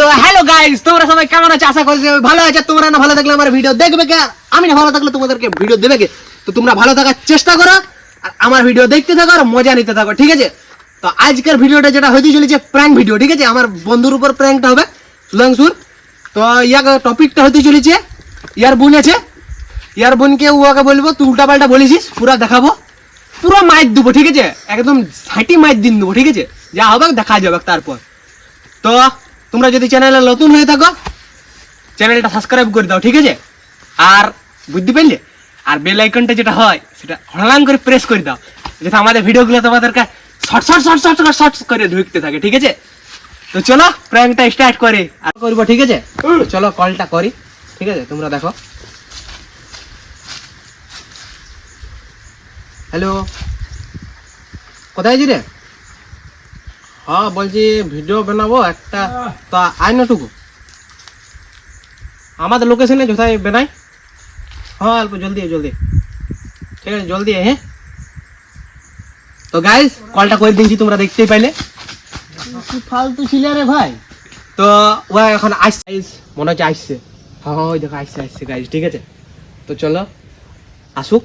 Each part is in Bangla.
তো হ্যালো গাইস, তোমরা সবাই কেমন আছো? আশা করি ভালো আছো। তোমরা না ভালো থাকলে আমার ভিডিও দেখবে কে? আমি না ভালো থাকলে তোমাদেরকে ভিডিও দেবে কে? তো তোমরা ভালো থাকার চেষ্টা করো আর আমার ভিডিও দেখতে থাকো আর মজা নিতে থাকো, ঠিক আছে? তো আজকের ভিডিওটা যেটা হতে চলেছে প্র্যাঙ্ক ভিডিও, ঠিক আছে? আমার বন্ধুর উপর প্র্যাঙ্কটা হবে, সুধাংশুর। তো ইয়ার টপিকটা হতে চলেছে ইয়ার বোন আছে, ইয়ার বোনকে ওকে বলবো তুই উল্টা পাল্টা বলেছিস, পুরা দেখাবো, পুরো মাইর দেবো, ঠিক আছে? একদম ঝাঁটি মাইর দিন দেবো, ঠিক আছে? যা হবে দেখা যাবে তারপর। তো তোমরা যদি চ্যানেলে নতুন হয়ে থাকো চ্যানেলটা সাবস্ক্রাইব করে দাও, ঠিক আছে? আর বুঝতে পারলে, আর বেল আইকনটা যেটা হয় সেটা হলাং করে প্রেস করে দাও, যাতে আমাদের ভিডিওগুলো তোমাদেরকে short short short short short করে ঢুকতে থাকে, ঠিক আছে? তো চলো প্র্যাঙ্কটা স্টার্ট করে আর করবো, ঠিক আছে? তো চলো কলটা করি, ঠিক আছে? তোমরা দেখো। হ্যালো, কোথায় আছি রে? হ্যাঁ বলছি ভিডিও বানাবো একটা, তা আয় না টুকু আমাদের লোকেশনে কোথায় বানাই। হ্যাঁ অল্প জলদি জলদি, ঠিক আছে? জলদি হ্যাঁ। তো গাইস কলটা করে দিয়েছি, তোমরা দেখতেই পাইলে। কি ফালতু ছিল রে ভাই। তো ও এখন আসছে, মনে হচ্ছে আসছে। হ্যাঁ ওই দেখো আসছে আসছে গাইস, ঠিক আছে? তো চলো আসুক।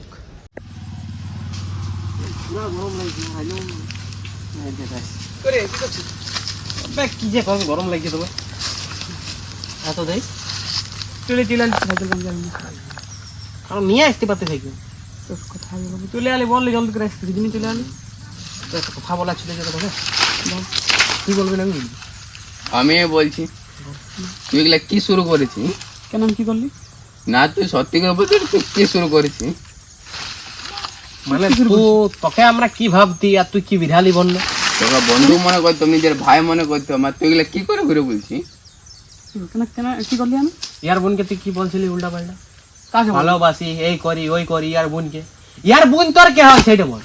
কি যে করবে, গরম লাগছে তোমার এত দেয় তুলে দিলেন, কারণ নিয়ে আসতে পারতে থাকি কথা বলবো, তুলে আলি বললে জলদি করে আসতে দিবি, তুলে আলি তো একটা কথা বলা ছিল যেটা তোকে। কি বলবেন? আমি বলছি তুই এগুলা কি শুরু করেছিস? কেন আমি কি করলি? না তুই সত্যি করে বলছিস তুই কি শুরু করেছিস? মানে তোকে আমরা কি ভাবতি আর তুই কি বিধালি বললো? তোকে বন্ধু মনে করতো, নিজের ভাই মনে করতো আমার, তুই এগুলা কি করে করে বলছিস? কি করলি? আমি ইয়ার বোনকে তুই কি বলছিলি উল্টা পাল্টা? কাকে ভালোবাসি, এই করি ওই করি, ইয়ার বোনকে। ইয়ার বোন তোর কে হয় সেটা বল।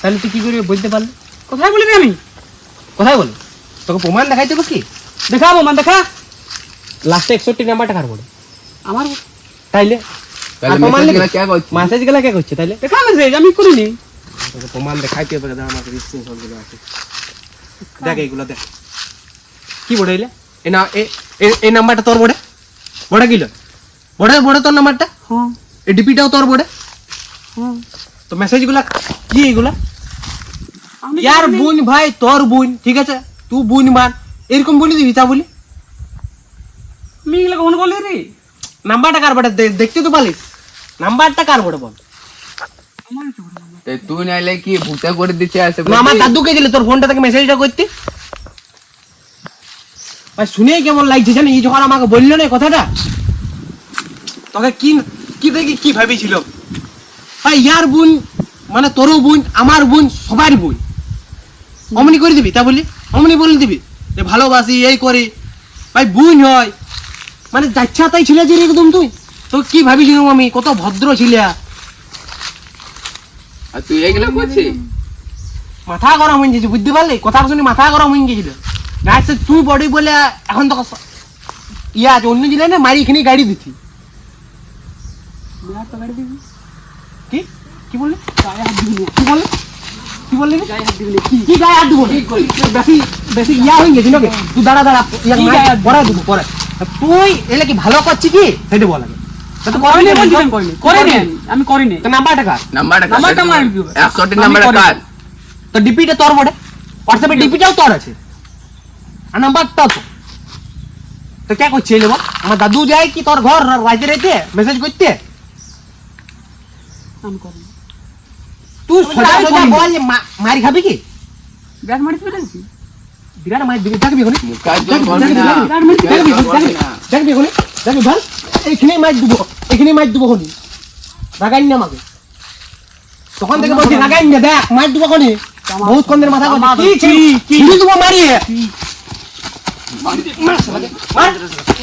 তাহলে তুই কি করে বলতে পারলি? কোথায় বলবি? আমি কোথায় বল? তোকে প্রমাণ দেখাই দেবো। কি দেখাবো? মান দেখা লাস্টে 61 নাম্বারটা কার বলে আমার, তাইলে মেসেজ গুলা কে করছে? তাইলে দেখা মেসেজ আমি করিনি, তোকে প্রমাণ দেখাইতে হবে। আমাকে স্ক্রিনশট গুলো আছে, দেখ এইগুলো দেখ। কি বড় এলে এই নাম্বারটা তোর বড়ে বড়ে গিল, বড়ে বড়ে তোর নাম্বারটা। হ্যাঁ এই ডিপিটাও তোর বড়ে। হ্যাঁ তো মেসেজ গুলা কি এইগুলা? ইয়ার বোন ভাই, তোর বোন, ঠিক আছে? তুই বোন মান এরকম বলি দিবি তা বলি মিগুলা কোন বলি রে? নাম্বারটা কার বড়ে দেখতে তো পালিস, নাম্বারটা কার বড়ে বল। তুই নাইলে কি ভুতে করে দিচ্ছে আসে? আমার দাদুকে দিলে তোর ফোনটা থেকে মেসেজটা করতে ভাই, শুনেই কেমন লাগছে জানি। যখন আমাকে বললো না কথাটা, তোকে কি কি দেখি কি ভাবিছিল ভাই? ইয়ার বোন মানে তোরও বোন, আমার বোন, সবার বোন। অমনি করে দিবি তা বলি, অমনি বলে দিবি যে ভালোবাসি এই করি। ভাই বোন হয় মানে যাচ্ছা তাই ছিল যে একদম। তুই তো কি ভাবিছিলাম আমি কত ভদ্র ছিল, আর তুই এগুলা করছিস? মাথা গরম হয়ে গেছে, বুঝতে পারলি? কথা শুনে মাথা গরম হয়ে গেছিল। গাছ তুই বডি বলে এখন তো ইয়া আছে, অন্য জিলে না মারি এখানে গাড়ি দিতি। কি কি বললি? কি বললি? কি বললি? কি গায়ে হাত দিব? বেশি বেশি ইয়া হয়ে গেছি নাকি? তুই দাঁড়া দাঁড়া, পরে দিব পরে। তুই এলে কি ভালো করছি কি সেটা বল আগে। আমি করিনি। নাম্বারটা কার? নাম্বারটা 61 নাম্বারটা কার? তো ডিপিটা তোর বড়ে, হোয়াটসঅ্যাপে ডিপিটাও তোর আছে আর নাম্বারটাও তো। তো কে করছে এলে বল? আমার দাদু যায় কি তোর ঘর রাইতে রাইতে মেসেজ করতে? তুই সোজা সোজা বল মারি খাবি কি? বিরাট মারি দিবি নাকি? বিরাট মারি দিবি, দেখবি কোনি? দেখবি কোনি? দেখবি ভাল এইখানেই মারি দিব, এইখানেই মারি দিব কোনি? রাগাই না আমাকে তখন থেকে বলছি, রাগাই না, দেখ মারি দিব কোনি? বহুত কন্দের মাথা কি কি দিব মারি মার মার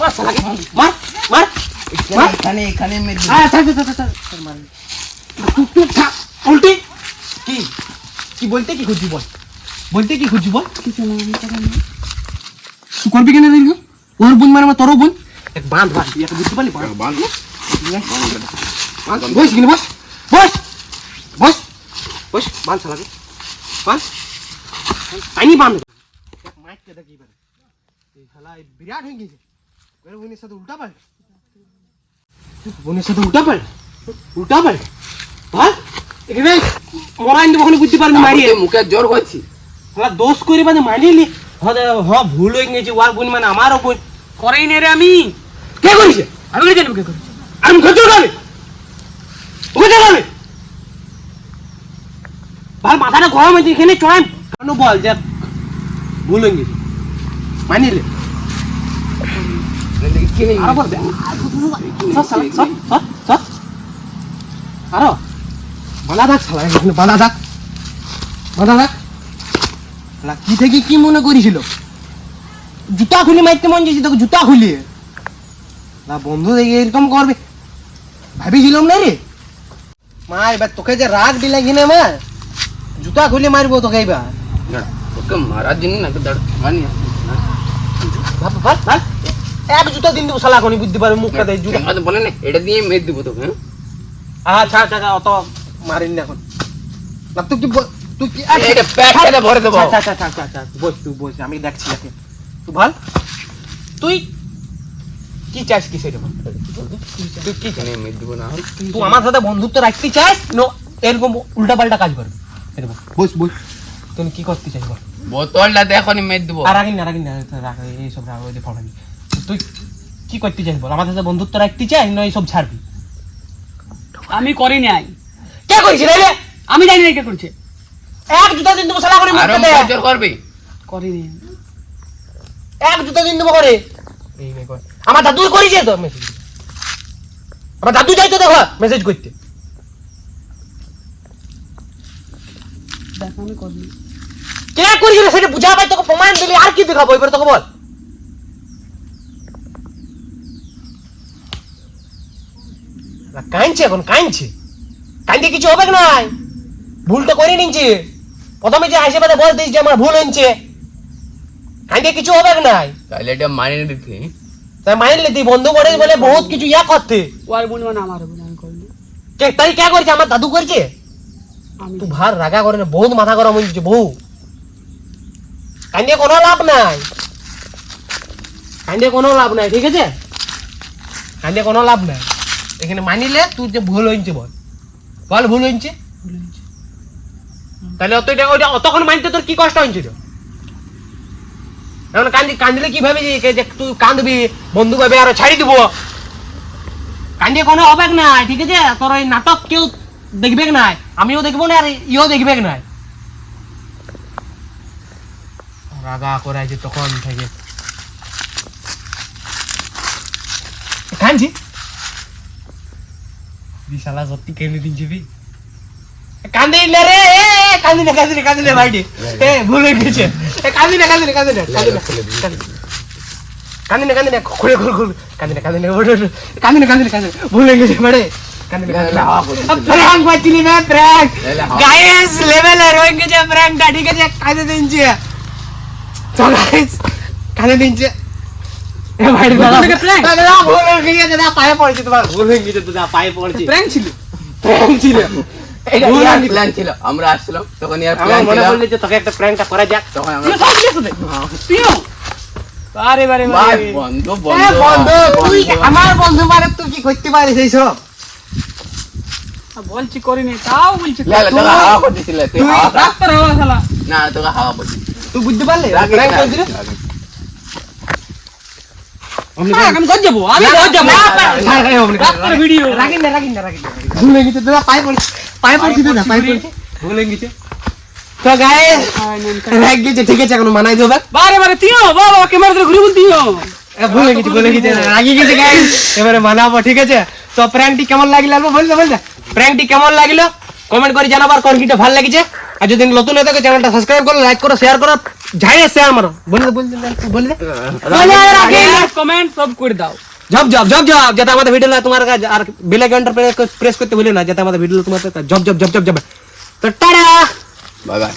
মার সালাকে মার মার মার এখানে এখানে মে মার তুই থাক উল্টি। কি কি বলতে কি খুঁজছি বল, বলতে কি খুঁজছি বল? কিছু করবি কেন? দেখবি ওর বোন মানে তোরও বোন। এক বাঁধ বাঁধ একটা বুঝতে পারলি? বাঁধ বস কিনে বস বস বস বস বাঁধ সালাকে বাঁধ আইনি বাঁধ মাইকটা দেখি এবারে এই শালা এই বিরাট হয়ে গেছে ওর বোনের সাথে উল্টা পাল্টা বোনের সাথে উল্টা পাল্টা হ্যাঁ এখানে মরাইন কখনো বুঝতে পারবি মারিয়ে মুখে জোর করছি শালা দোষ করে মানে মানিলি হ্যাঁ ভুল হয়ে গেছে ওর বোন মানে আমারও বোন করেই নে রে আমি কে করেছে আমি করে জানবো কে করেছে আমি খোঁজো না খোঁজো না ভাই মাথাটা গরম হয়েছে এখানে চড়ান কেন বল যে ভুল হয়ে গেছে মানিলে আরো বল আরো বাধা থাক শালা এখানে বাধা থাক শালা কি থেকে কি মনে করেছিল জুতা খুলে মারতে মন যাচ্ছে তোকে জুতা খুলিয়ে না বন্ধু দেখে এরকম করবে ভাবিছিলাম না রে মা এবার তোকে যে রাগ দিলে কিনে মা জুতা খুলে মারবো তোকে এবার না তোকে মারার জন্য না দাঁড় মানি ভাব এক জুতা দিন দেবো শালা কোনি বুঝতে পারবে মুখটা দেয় জুতা বলে না এটা দিয়ে মেরে দিব তোকে আচ্ছা অত মারিন না এখন না তুই কি এটা প্যাকেটে ভরে দেবো আচ্ছা বস আমি দেখছি একে তুই ভাল তুই কি চাস কি সেটা বল। তুই কি চাস? মেরে দিব না তুই আমার সাথে বন্ধুত্ব রাখতে চাস নো এরকম উল্টাপাল্টা কাজ করবি এরকম বস তুই কি করতে চাস বল বোতলটা এখনই মেরে দিব আর রাখিন না রাখ এইসব রাখ ওই ফোনানি তুই কি করতে চাস বল আমার সাথে বন্ধুত্ব রাখতে চাস না এইসব ছাড়বি আমি করি নাই কে কইছিস রে আমি জানি না কে করছে এক জুতা দিন দেবো শালা করে আরো মুখটা দে জোর করবি করি নাই এক জুতা দিন দেবো করে এই নে কর আমার দাদু করেছে তো মেসেজ আমার দাদু যাইতো দেখো মেসেজ করতে দেখ আমি করি কে করেছিল সেটা বুঝা পাই তোকে প্রমাণ দিলি আর কি দেখাবো এবার তোকে বল কাঁদছে এখন কাঁদে কিছু হবে না ভুল তো করে নিচ্ছি প্রথমে যে আসে বাদে বলতিস যে আমার ভুল হয়েছে কাঁদে কিছু হবে না তাহলে এটা মানিয়ে দিতে তাই মাইনলে তুই বন্ধু করে বলে বহুত কিছু ইয়া করতে ওয়ার বোন মানে আমার বোন আমি করি তাই কে করছে আমার দাদু করছে আমি তুই ভার রাগা করে না বহুত মাথা গরম হয়েছে বহু কাঁদে কোনো লাভ নাই ঠিক আছে কাঁদে কোনো লাভ নাই এখানে মানিলে তুই যে ভুল হয়েছে বল ভুল হয়েছে ভুলে গেছি। তাহলে অতক্ষণ মানতে তোর কি কষ্ট হয়েছিল এখন কান্দিলে কি ভাবি যে তুই কাঁদবি বন্ধু ভাবে আরো ছাড়ি দিব কান্দিয়ে কোনো হবে না ঠিক আছে তোর ওই নাটক কেউ দেখবে না আমিও দেখবো না আর ইও দেখবে না রাগা করে আছে তখন থেকে কাঁদছি বিশালা সত্যি কেঁদে দিনছি কান্দিস না রে কান্দি না ভাইটি ভুল হয়ে গেছে কান্দি না খুলে ভুল হয়ে গেছে বাড়ে কাঁদে দিনছে পায়ে পড়েছে তোমার ভুল হয়ে গেছে পায়ে পড়েছে প্র্যাঙ্ক ছিল ছিল প্ল্যান ছিল আমরা আসছিলাম তখন ইয়ার আমার প্ল্যান মনে ছিল পড়লো যে তোকে একটা প্র্যাঙ্কটা করা যাক তখন আমরা তুইও বারে বন্ধু বন্ধু তুই আমার বন্ধু মানে তুই কি করতে পারিস এইসব বলছি করি নাই তাও বলছি লে তোকে হাওয়া করতেছিল তুই হাওয়া ডাক্তার হওয়া শালা না তোকে হাওয়া করছিস তুই বুঝতে পারলি প্র্যাঙ্ক করছিস আমি কই যাবো আমি কই যাবো ডাক্তার ভিডিও রাখিন না ভুলে গেছে তোরা পায়ে পড়ছি না ভুলে গেছে তো গাইস রাগ গেছে ঠিক আছে এখন মানাই দেবে বারে তুইও বাবা ক্যামেরা ধরে ঘুরে বলতিও ভুলে গেছে রাগি গেছে গাইস এবারে মানাবো ঠিক আছে তো প্র্যাঙ্কটি কেমন লাগিল বলতে প্র্যাঙ্কটি কেমন লাগিল কমেন্ট করে জানাবার কোনটা ভালো লাগিছে আর যদি নতুন হয়ে থাকে চ্যানেলটা সাবস্ক্রাইব করো লাইক করো শেয়ার করো ঝাড়িয়ে শেয়ার মারো বলে কমেন্ট সব করে দাও জব যাতে আমাদের ভিডিও তোমার কাছে আর বেল আইকনটা প্রেস করতে ভুলে না যাতে আমাদের ভিডিও তোমার জব তো টাটা বাই বাই